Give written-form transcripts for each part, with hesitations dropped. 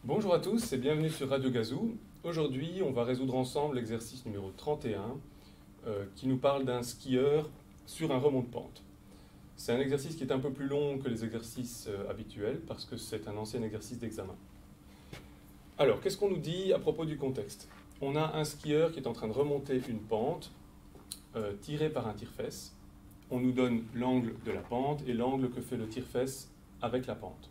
Bonjour à tous et bienvenue sur Radio Gazou. Aujourd'hui, on va résoudre ensemble l'exercice numéro 31 qui nous parle d'un skieur sur un remont de pente. C'est un exercice qui est un peu plus long que les exercices habituels parce que c'est un ancien exercice d'examen. Alors, qu'est-ce qu'on nous dit à propos du contexte? On a un skieur qui est en train de remonter une pente tiré par un tire-fesse. On nous donne l'angle de la pente et l'angle que fait le tire-fesse avec la pente.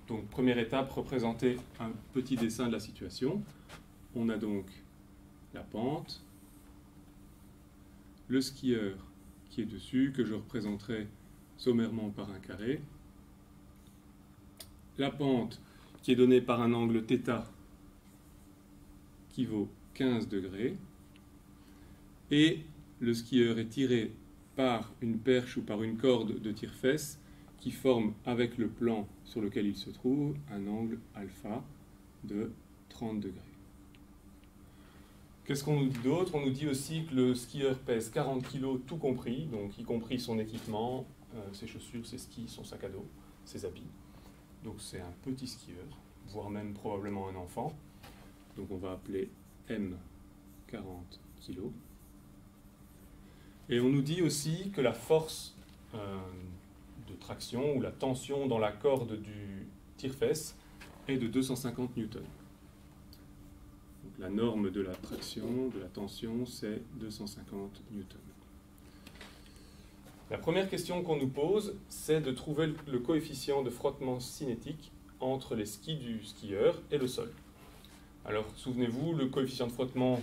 Donc, première étape, représenter un petit dessin de la situation. On a donc la pente, le skieur qui est dessus, que je représenterai sommairement par un carré, la pente qui est donnée par un angle θ qui vaut 15 degrés, et le skieur est tiré par une perche ou par une corde de tire-fesse qui forme avec le plan sur lequel il se trouve un angle alpha de 30 degrés. Qu'est-ce qu'on nous dit d'autre? On nous dit aussi que le skieur pèse 40 kg tout compris, donc y compris son équipement, ses chaussures, ses skis, son sac à dos, ses habits. Donc c'est un petit skieur, voire même probablement un enfant. Donc on va appeler M 40 kg. Et on nous dit aussi que la force de traction ou la tension dans la corde du tire-fesse est de 250 newtons. Donc la norme de la traction, de la tension, c'est 250 newtons. La première question qu'on nous pose, c'est de trouver le coefficient de frottement cinétique entre les skis du skieur et le sol. Alors, souvenez-vous, le coefficient de frottement,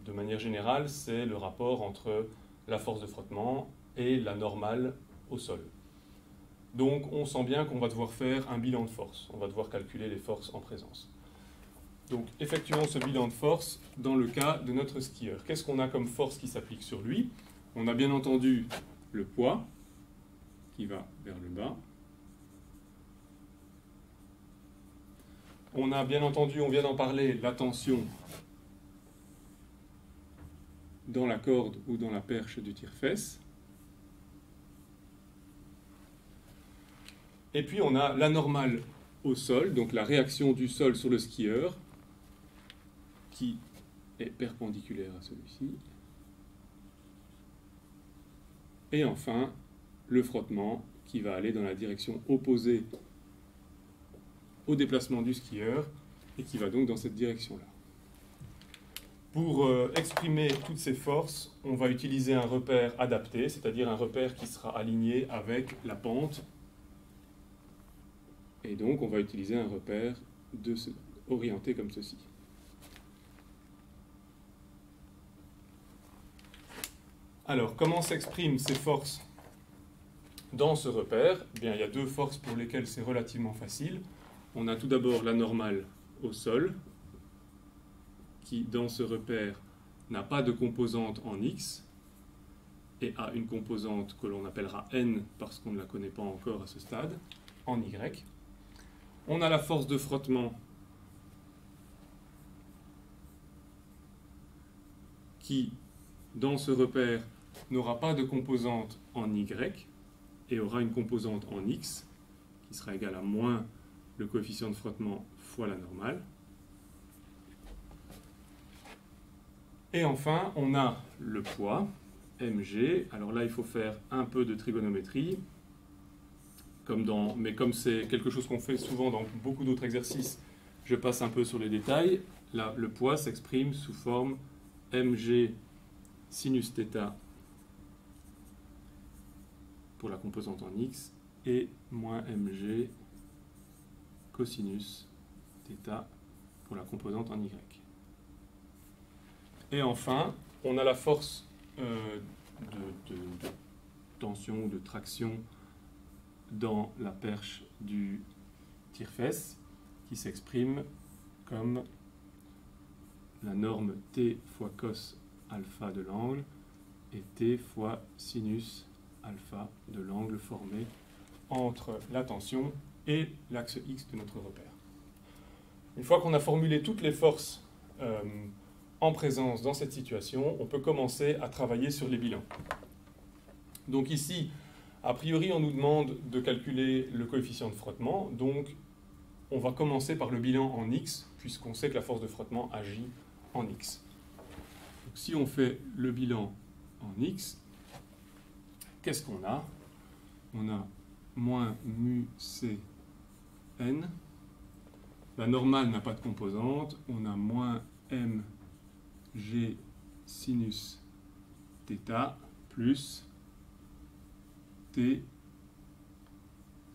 de manière générale, c'est le rapport entre la force de frottement et la normale au sol. Donc, on sent bien qu'on va devoir faire un bilan de force. On va devoir calculer les forces en présence. Donc, effectuons ce bilan de force dans le cas de notre skieur. Qu'est-ce qu'on a comme force qui s'applique sur lui? On a bien entendu le poids qui va vers le bas. On a bien entendu, on vient d'en parler, la tension dans la corde ou dans la perche du tire-fesse. Et puis on a la normale au sol, donc la réaction du sol sur le skieur, qui est perpendiculaire à celui-ci. Et enfin, le frottement qui va aller dans la direction opposée au déplacement du skieur et qui va donc dans cette direction-là. Pour exprimer toutes ces forces, on va utiliser un repère adapté, c'est-à-dire un repère qui sera aligné avec la pente. Et donc, on va utiliser un repère orienté comme ceci. Alors, comment s'expriment ces forces dans ce repère? Eh bien, il y a deux forces pour lesquelles c'est relativement facile. On a tout d'abord la normale au sol, qui, dans ce repère, n'a pas de composante en x, et a une composante que l'on appellera n, parce qu'on ne la connaît pas encore à ce stade, en y. On a la force de frottement qui, dans ce repère, n'aura pas de composante en y et aura une composante en x, qui sera égale à moins le coefficient de frottement fois la normale. Et enfin, on a le poids, mg. Alors là, il faut faire un peu de trigonométrie, mais comme c'est quelque chose qu'on fait souvent dans beaucoup d'autres exercices, je passe un peu sur les détails. Là, le poids s'exprime sous forme mg sinus θ pour la composante en x et moins mg cosinus θ pour la composante en y. Et enfin, on a la force de tension ou de traction dans la perche du tire-fesse qui s'exprime comme la norme t fois cos alpha de l'angle et t fois sinus alpha de l'angle formé entre la tension et l'axe x de notre repère. Une fois qu'on a formulé toutes les forces en présence dans cette situation, on peut commencer à travailler sur les bilans. Donc ici, a priori, on nous demande de calculer le coefficient de frottement, donc on va commencer par le bilan en X, puisqu'on sait que la force de frottement agit en X. Donc, si on fait le bilan en X, qu'est-ce qu'on a? On a moins mu C n. La normale n'a pas de composante. On a moins m g sinus θ plus t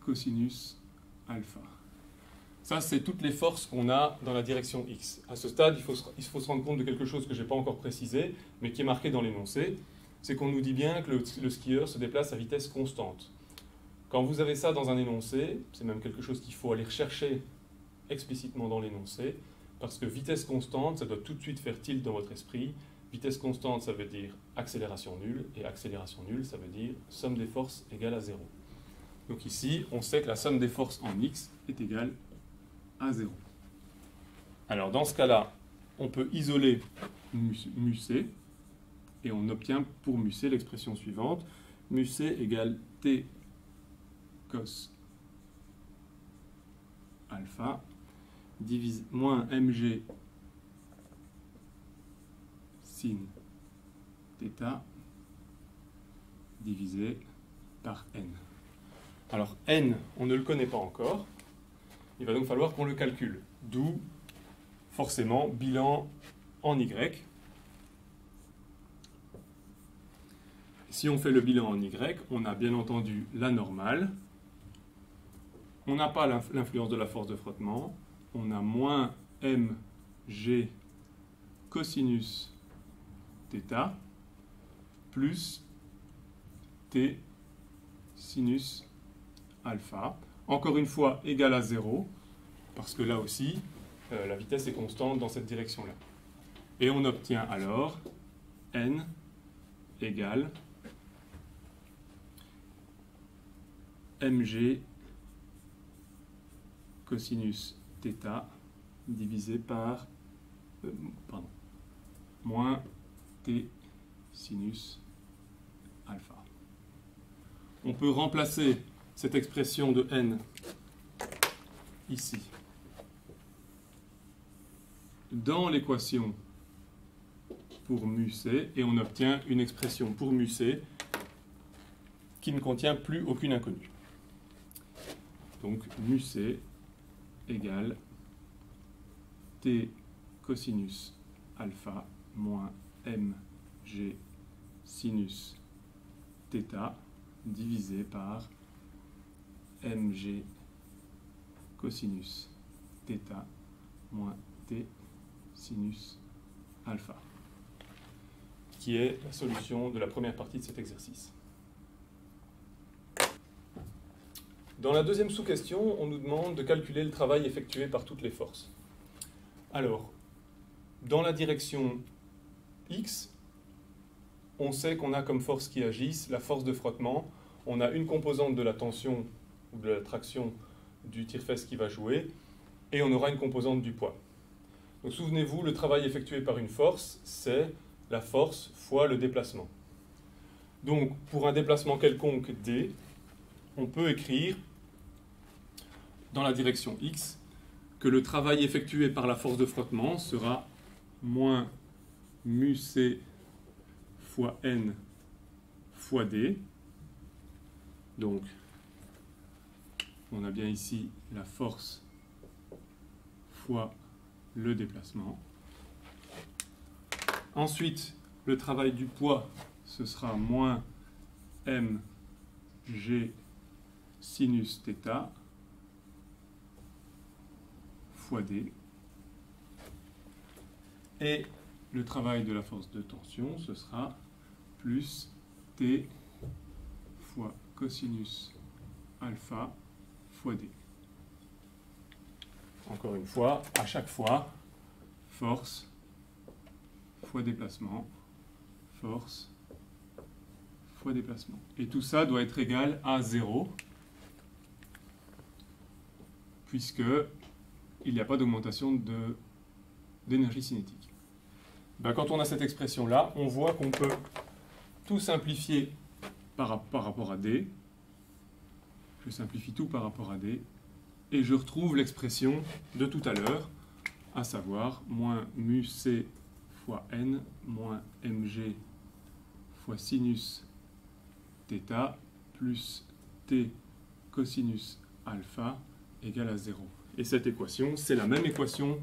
cosinus alpha. Ça, c'est toutes les forces qu'on a dans la direction X. À ce stade, il faut se rendre compte de quelque chose que je n'ai pas encore précisé, mais qui est marqué dans l'énoncé. C'est qu'on nous dit bien que le skieur se déplace à vitesse constante. Quand vous avez ça dans un énoncé, c'est même quelque chose qu'il faut aller rechercher explicitement dans l'énoncé, parce que vitesse constante, ça doit tout de suite faire tilt dans votre esprit. Vitesse constante, ça veut dire accélération nulle, et accélération nulle, ça veut dire somme des forces égale à 0. Donc ici, on sait que la somme des forces en X est égale à 0. Alors dans ce cas-là, on peut isoler mu C, et on obtient pour mu C l'expression suivante. Mu C égale T cos alpha divise moins mg sin θ divisé par n. Alors n, on ne le connaît pas encore. Il va donc falloir qu'on le calcule. D'où, forcément, bilan en y. Si on fait le bilan en y, on a bien entendu la normale. On n'a pas l'influence de la force de frottement. On a moins mg cosinus θ plus t sinus alpha. Encore une fois, égal à 0, parce que là aussi, la vitesse est constante dans cette direction-là. Et on obtient alors n égale mg cosinus θ divisé par moins t sinus alpha. On peut remplacer cette expression de n ici dans l'équation pour mu c et on obtient une expression pour mu c qui ne contient plus aucune inconnue. Donc mu c égale t cosinus alpha moins mg sinus θ divisé par mg cosinus θ moins t sinus alpha, qui est la solution de la première partie de cet exercice. Dans la deuxième sous-question, on nous demande de calculer le travail effectué par toutes les forces. Alors, dans la direction X, on sait qu'on a comme force qui agissent la force de frottement. On a une composante de la tension ou de la traction du tire-fesse qui va jouer, et on aura une composante du poids. Donc souvenez-vous, le travail effectué par une force, c'est la force fois le déplacement. Donc pour un déplacement quelconque D, on peut écrire dans la direction X que le travail effectué par la force de frottement sera moins mu C fois N fois D. Donc, on a bien ici la force fois le déplacement. Ensuite, le travail du poids, ce sera moins mg sinus θ fois D. Et le travail de la force de tension, ce sera plus T fois cosinus alpha fois D. Encore une fois, à chaque fois, force fois déplacement, force fois déplacement. Et tout ça doit être égal à 0, puisque il n'y a pas d'augmentation d'énergie cinétique. Ben, quand on a cette expression-là, on voit qu'on peut tout simplifier par rapport à D. Je simplifie tout par rapport à D. et je retrouve l'expression de tout à l'heure, à savoir moins mu c fois n moins mg fois sinus θ plus t cosinus alpha égale à 0. Et cette équation, c'est la même équation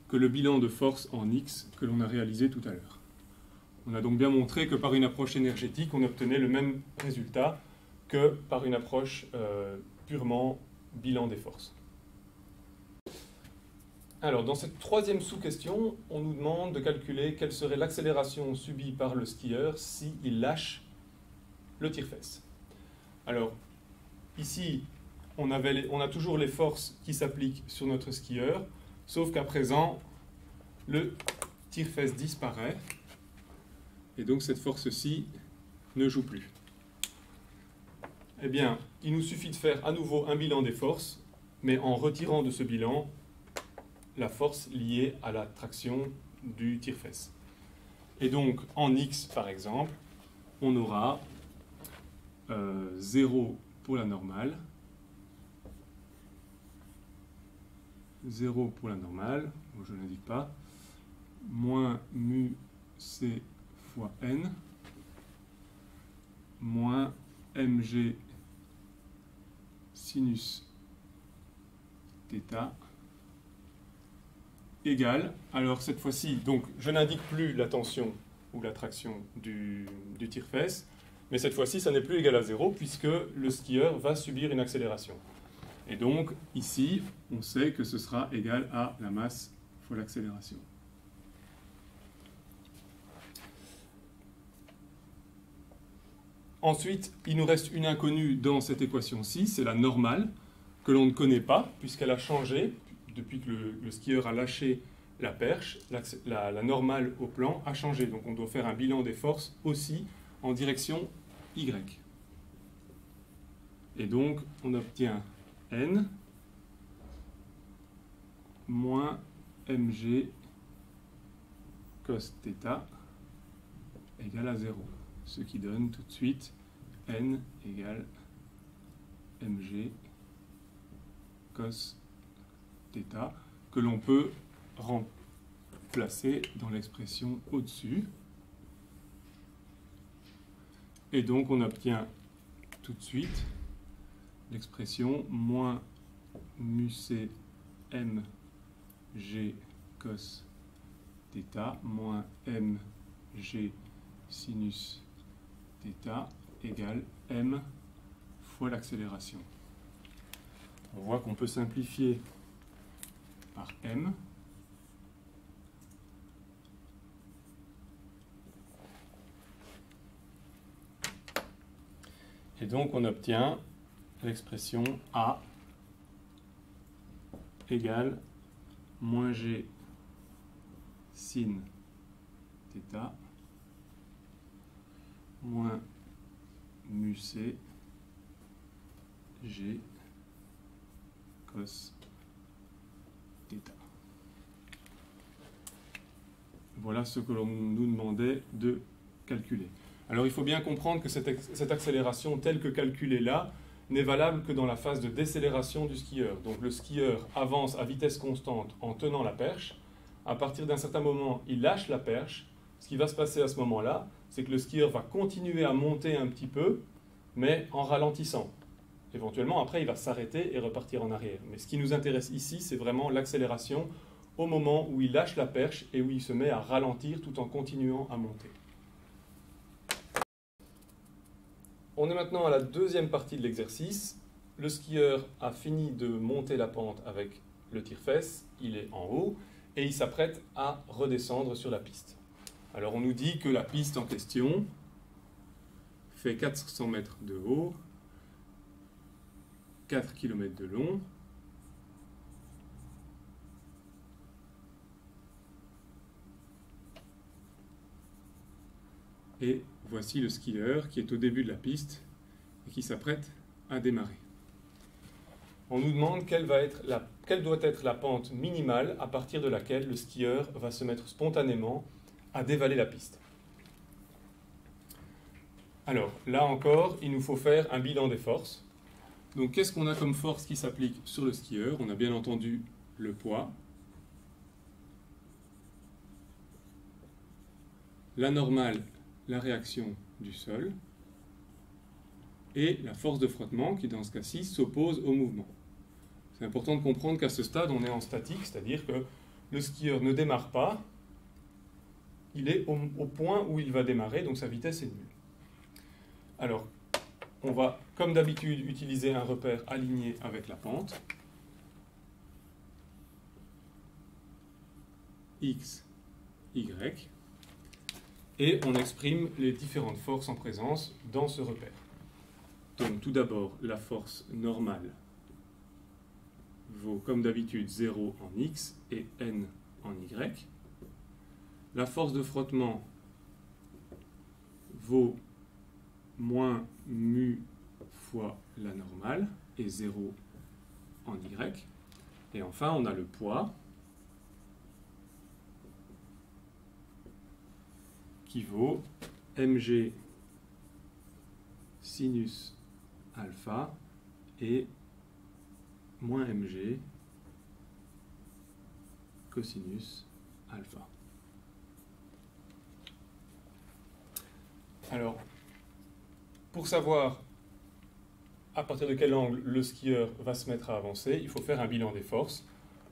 que le bilan de force en X que l'on a réalisé tout à l'heure. On a donc bien montré que par une approche énergétique, on obtenait le même résultat que par une approche purement bilan des forces. Alors, dans cette troisième sous-question, on nous demande de calculer quelle serait l'accélération subie par le skieur s'il lâche le tire-fesse. Alors, ici, on a toujours les forces qui s'appliquent sur notre skieur, sauf qu'à présent, le tire-fesse disparaît, et donc cette force-ci ne joue plus. Eh bien, il nous suffit de faire à nouveau un bilan des forces, mais en retirant de ce bilan la force liée à la traction du tire-fesse. Et donc, en X, par exemple, on aura 0 pour la normale, 0 pour la normale, bon, je ne l'indique pas, moins mu c fois n, moins mg sinus θ, égale, alors cette fois-ci, donc je n'indique plus la tension ou la traction du tire-fesse, mais cette fois-ci, ça n'est plus égal à 0 puisque le skieur va subir une accélération. Et donc, ici, on sait que ce sera égal à la masse fois l'accélération. Ensuite, il nous reste une inconnue dans cette équation-ci, c'est la normale, que l'on ne connaît pas, puisqu'elle a changé. Depuis que le skieur a lâché la perche, la normale au plan a changé. Donc on doit faire un bilan des forces aussi en direction Y. Et donc, on obtient N moins mg cos θ égale à 0. Ce qui donne tout de suite N égale mg cos θ, que l'on peut remplacer dans l'expression au-dessus. Et donc on obtient tout de suite l'expression moins mu c m g cos θ moins m g sinus θ égale m fois l'accélération. On voit qu'on peut simplifier par m. Et donc on obtient l'expression A égale moins G sin θ moins mu C G cos θ. Voilà ce que l'on nous demandait de calculer. Alors il faut bien comprendre que cette accélération telle que calculée là n'est valable que dans la phase de décélération du skieur. Donc le skieur avance à vitesse constante en tenant la perche. À partir d'un certain moment, il lâche la perche. Ce qui va se passer à ce moment-là, c'est que le skieur va continuer à monter un petit peu, mais en ralentissant. Éventuellement, après, il va s'arrêter et repartir en arrière. Mais ce qui nous intéresse ici, c'est vraiment l'accélération au moment où il lâche la perche et où il se met à ralentir tout en continuant à monter. On est maintenant à la deuxième partie de l'exercice. Le skieur a fini de monter la pente avec le tire-fesse, il est en haut, et il s'apprête à redescendre sur la piste. Alors on nous dit que la piste en question fait 400 mètres de haut, 4 km de long, et voici le skieur qui est au début de la piste et qui s'apprête à démarrer. On nous demande quelle doit être la pente minimale à partir de laquelle le skieur va se mettre spontanément à dévaler la piste. Alors, là encore, il nous faut faire un bilan des forces. Donc qu'est-ce qu'on a comme force qui s'applique sur le skieur? On a bien entendu le poids, la normale, la réaction du sol, et la force de frottement qui, dans ce cas-ci, s'oppose au mouvement. C'est important de comprendre qu'à ce stade, on est en statique, c'est-à-dire que le skieur ne démarre pas, il est au point où il va démarrer, donc sa vitesse est nulle. Alors, on va, comme d'habitude, utiliser un repère aligné avec la pente. X, Y. Et on exprime les différentes forces en présence dans ce repère. Donc tout d'abord, la force normale vaut comme d'habitude 0 en X et N en Y. La force de frottement vaut moins mu fois la normale et 0 en Y. Et enfin, on a le poids qui vaut mg sinus alpha et moins mg cosinus alpha. Alors, pour savoir à partir de quel angle le skieur va se mettre à avancer, il faut faire un bilan des forces.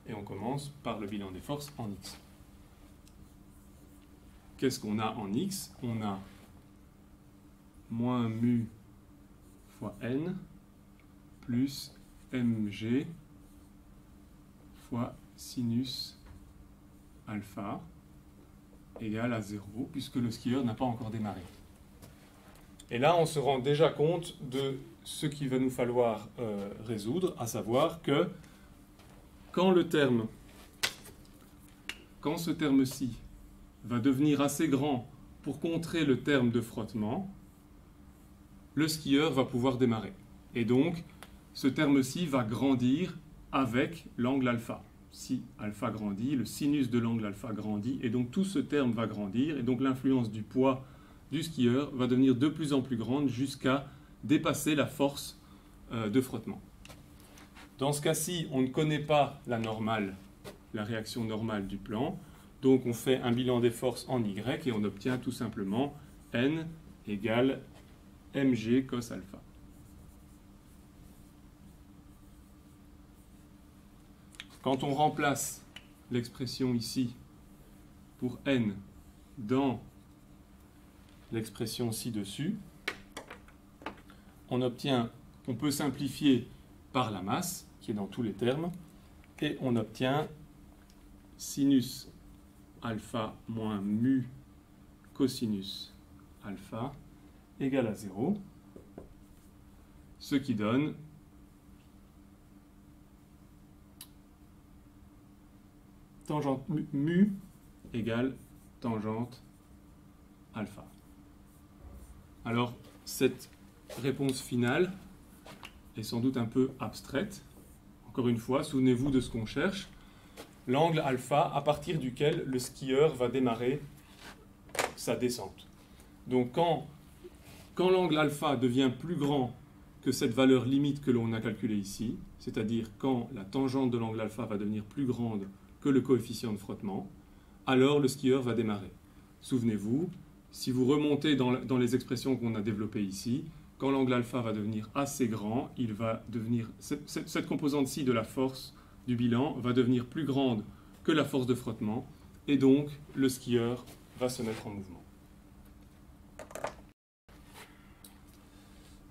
Et on commence par le bilan des forces en X. Qu'est-ce qu'on a en X? On a moins mu fois N plus mg fois sinus alpha égale à 0, puisque le skieur n'a pas encore démarré. Et là, on se rend déjà compte de ce qu'il va nous falloir résoudre, à savoir que quand ce terme-ci va devenir assez grand pour contrer le terme de frottement, le skieur va pouvoir démarrer. Et donc, ce terme-ci va grandir avec l'angle alpha. Si alpha grandit, le sinus de l'angle alpha grandit, et donc tout ce terme va grandir, et donc l'influence du poids du skieur va devenir de plus en plus grande jusqu'à dépasser la force de frottement. Dans ce cas-ci, on ne connaît pas la normale, la réaction normale du plan, donc on fait un bilan des forces en Y et on obtient tout simplement N égale mg cos alpha. Quand on remplace l'expression ici pour N dans l'expression ci-dessus, on peut simplifier par la masse, qui est dans tous les termes, et on obtient sinus alpha moins mu cosinus alpha égale à 0, ce qui donne tangente mu égale tangente alpha. Alors, cette réponse finale est sans doute un peu abstraite. Encore une fois, souvenez-vous de ce qu'on cherche. L'angle alpha à partir duquel le skieur va démarrer sa descente. Donc quand l'angle alpha devient plus grand que cette valeur limite que l'on a calculée ici, c'est-à-dire quand la tangente de l'angle alpha va devenir plus grande que le coefficient de frottement, alors le skieur va démarrer. Souvenez-vous, si vous remontez dans les expressions qu'on a développées ici, quand l'angle alpha va devenir assez grand, il va devenir, cette composante-ci de la force du bilan va devenir plus grande que la force de frottement, et donc le skieur va se mettre en mouvement.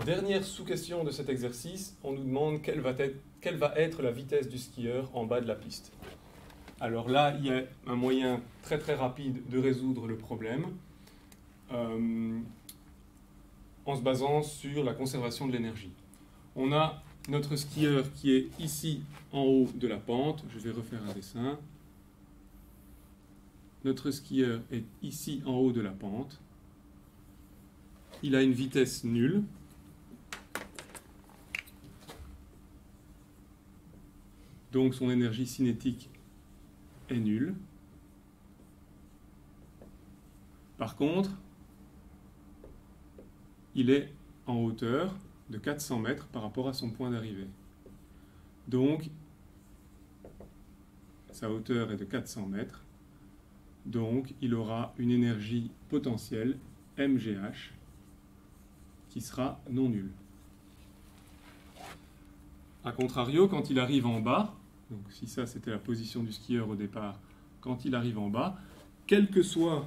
Dernière sous-question de cet exercice, on nous demande quelle va être la vitesse du skieur en bas de la piste. Alors là, il y a un moyen très très rapide de résoudre le problème en se basant sur la conservation de l'énergie. On a notre skieur qui est ici en haut de la pente. Je vais refaire un dessin. Notre skieur est ici en haut de la pente. Il a une vitesse nulle. Donc son énergie cinétique est nulle. Par contre, il est en hauteur de 400 mètres par rapport à son point d'arrivée. Donc, sa hauteur est de 400 mètres. Donc, il aura une énergie potentielle, MGH, qui sera non nulle. A contrario, quand il arrive en bas, donc si ça c'était la position du skieur au départ, quand il arrive en bas, quelle que soit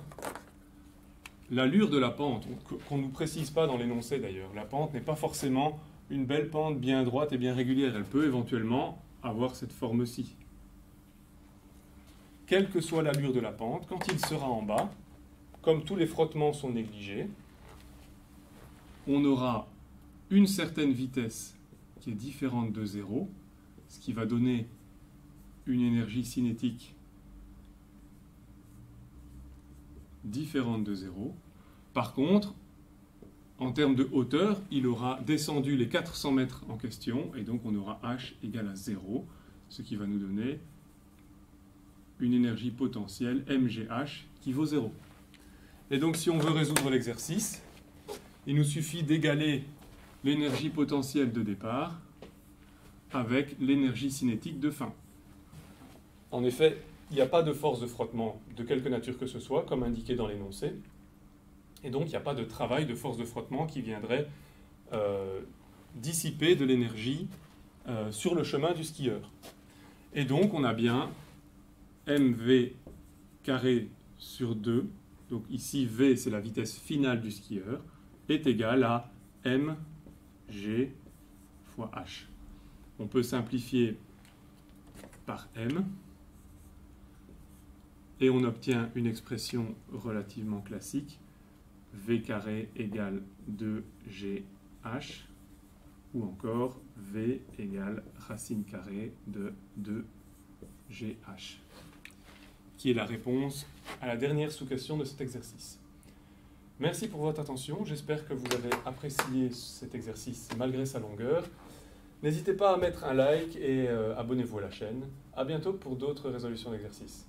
l'allure de la pente, qu'on ne nous précise pas dans l'énoncé d'ailleurs, la pente n'est pas forcément une belle pente bien droite et bien régulière, elle peut éventuellement avoir cette forme-ci. Quelle que soit l'allure de la pente, quand il sera en bas, comme tous les frottements sont négligés, on aura une certaine vitesse qui est différente de 0, ce qui va donner une énergie cinétique différente de 0. Par contre, en termes de hauteur, il aura descendu les 400 mètres en question, et donc on aura h égale à 0, ce qui va nous donner une énergie potentielle, MGH, qui vaut 0. Et donc si on veut résoudre l'exercice, il nous suffit d'égaler l'énergie potentielle de départ avec l'énergie cinétique de fin. En effet, il n'y a pas de force de frottement de quelque nature que ce soit, comme indiqué dans l'énoncé. Et donc, il n'y a pas de travail de force de frottement qui viendrait dissiper de l'énergie sur le chemin du skieur. Et donc, on a bien mv carré sur 2, donc ici v c'est la vitesse finale du skieur, est égal à mg fois h. On peut simplifier par m, et on obtient une expression relativement classique, v carré égale 2gh, ou encore v égale racine carrée de 2gh, qui est la réponse à la dernière sous-question de cet exercice. Merci pour votre attention, j'espère que vous avez apprécié cet exercice malgré sa longueur. N'hésitez pas à mettre un like et abonnez-vous à la chaîne. À bientôt pour d'autres résolutions d'exercices.